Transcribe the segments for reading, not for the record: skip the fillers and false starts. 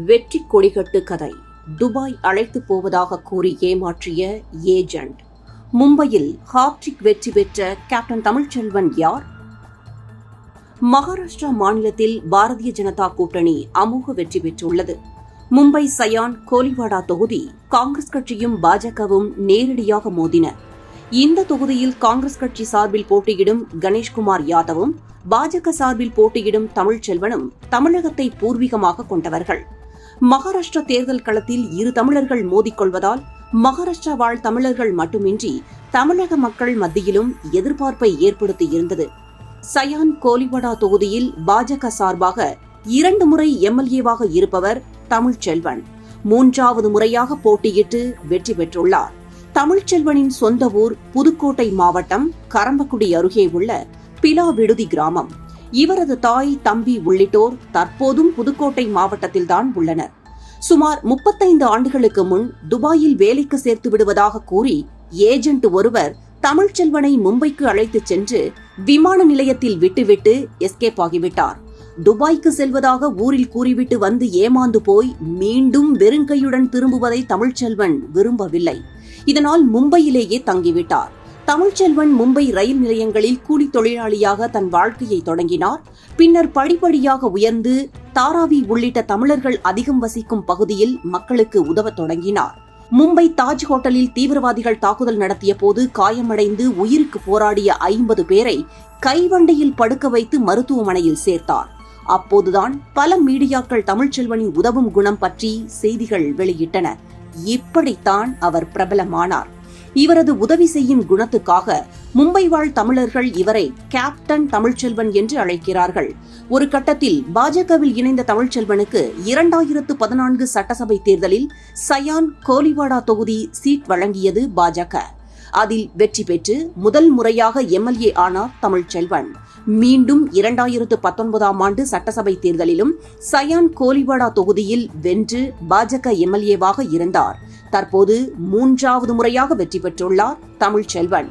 வெற்றி கொடிகட்டு கதை. துபாய் அழைத்து போவதாக கூறி ஏமாற்றிய ஏஜென்ட். மும்பையில் ஹாட்ரிக் வெற்றி பெற்ற கேப்டன் தமிழ்ச்செல்வன் யார்? மகாராஷ்டிரா மாநிலத்தில் பாரதிய ஜனதா கூட்டணி அமோக வெற்றி பெற்றுள்ளது. மும்பை சயான் கோலிவாடா தொகுதி காங்கிரஸ் கட்சியும் பாஜகவும் நேரடியாக மோதின. இந்த தொகுதியில் காங்கிரஸ் கட்சி சார்பில் போட்டியிடும் கணேஷ்குமார் யாதவும், பாஜக சார்பில் போட்டியிடும் தமிழ்ச்செல்வனும் தமிழகத்தை பூர்வீகமாக கொண்டவர்கள். மகாராஷ்டிரா தேர்தல் களத்தில் இரு தமிழர்கள் மோதிக்கொள்வதால் மகாராஷ்டிரா வாழ் தமிழர்கள் மட்டுமின்றி தமிழக மக்கள் மத்தியிலும் எதிர்பார்ப்பை ஏற்படுத்தியிருந்தது. சயான் கோலிவாடா தொகுதியில் பாஜக சார்பாக 2 முறை எம்எல்ஏவாக இருப்பவர் தமிழ்ச்செல்வன் 3வது முறையாக போட்டியிட்டு வெற்றி பெற்றுள்ளார். தமிழ்ச்செல்வனின் சொந்த ஊர் புதுக்கோட்டை மாவட்டம் கரம்பக்குடி அருகே உள்ள பிலா விடுதி கிராமம். இவரது தாய், தம்பி உள்ளிட்டோர் தற்போதும் புதுக்கோட்டை மாவட்டத்தில்தான் உள்ளனர். சுமார் 35 ஆண்டுகளுக்கு முன் துபாயில் வேலைக்கு சேர்த்து விடுவதாக கூறி ஏஜென்ட் ஒருவர் தமிழ்ச்செல்வனை மும்பைக்கு அழைத்துச் சென்று விமான நிலையத்தில் விட்டுவிட்டு எஸ்கேப் ஆகிவிட்டார். துபாய்க்கு செல்வதாக ஊரில் கூறிவிட்டு வந்து ஏமாந்து போய் மீண்டும் வெறுங்கையுடன் திரும்புவதை தமிழ்ச்செல்வன் விரும்பவில்லை. இதனால் மும்பையிலேயே தங்கிவிட்டார். தமிழ்ச்செல்வன் மும்பை ரயில் நிலையங்களில் கூலி தொழிலாளியாக தன் வாழ்க்கையை தொடங்கினார். பின்னர் படிப்படியாக உயர்ந்து தாராவி உள்ளிட்ட தமிழர்கள் அதிகம் வசிக்கும் பகுதியில் மக்களுக்கு உதவத் தொடங்கினார். மும்பை தாஜ் ஹோட்டலில் தீவிரவாதிகள் தாக்குதல் நடத்திய போது காயமடைந்து உயிருக்கு போராடிய 50 பேரை கைவண்டையில் படுக்க வைத்து மருத்துவமனையில் சேர்த்தார். அப்போதுதான் பல மீடியாக்கள் தமிழ்ச்செல்வனின் உதவும் குணம் பற்றி செய்திகள் வெளியிட்டன. இப்படித்தான் அவர் பிரபலமானார். இவரது உதவி செய்யும் குணத்துக்காக மும்பை வாழ் தமிழர்கள் இவரை கேப்டன் தமிழ்ச்செல்வன் என்று அழைக்கிறார்கள். ஒரு கட்டத்தில் பாஜகவில் இணைந்த தமிழ்ச்செல்வனுக்கு 2014 சட்டசபை தேர்தலில் சயான் கோலிவாடா தொகுதி சீட் வழங்கியது பாஜக. அதில் வெற்றி பெற்று முதல் முறையாக எம்எல்ஏ ஆனார் தமிழ்ச்செல்வன். மீண்டும் 2019ஆம் ஆண்டு சட்டசபை தேர்தலிலும் சயான் கோலிவாடா தொகுதியில் வென்று பாஜக எம்எல்ஏவாக இருந்தார். தற்போது 3வது முறையாக வெற்றி பெற்றுள்ளார் தமிழ்ச்செல்வன்.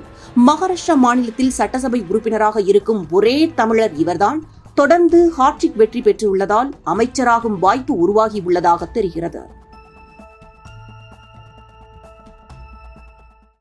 மகாராஷ்டிரா மாநிலத்தில் சட்டசபை உறுப்பினராக இருக்கும் ஒரே தமிழர் இவர்தான். தொடர்ந்து ஹாட்ரிக் வெற்றி பெற்றுள்ளதால் அமைச்சராகும் வாய்ப்பு உருவாகியுள்ளதாக தெரிகிறது.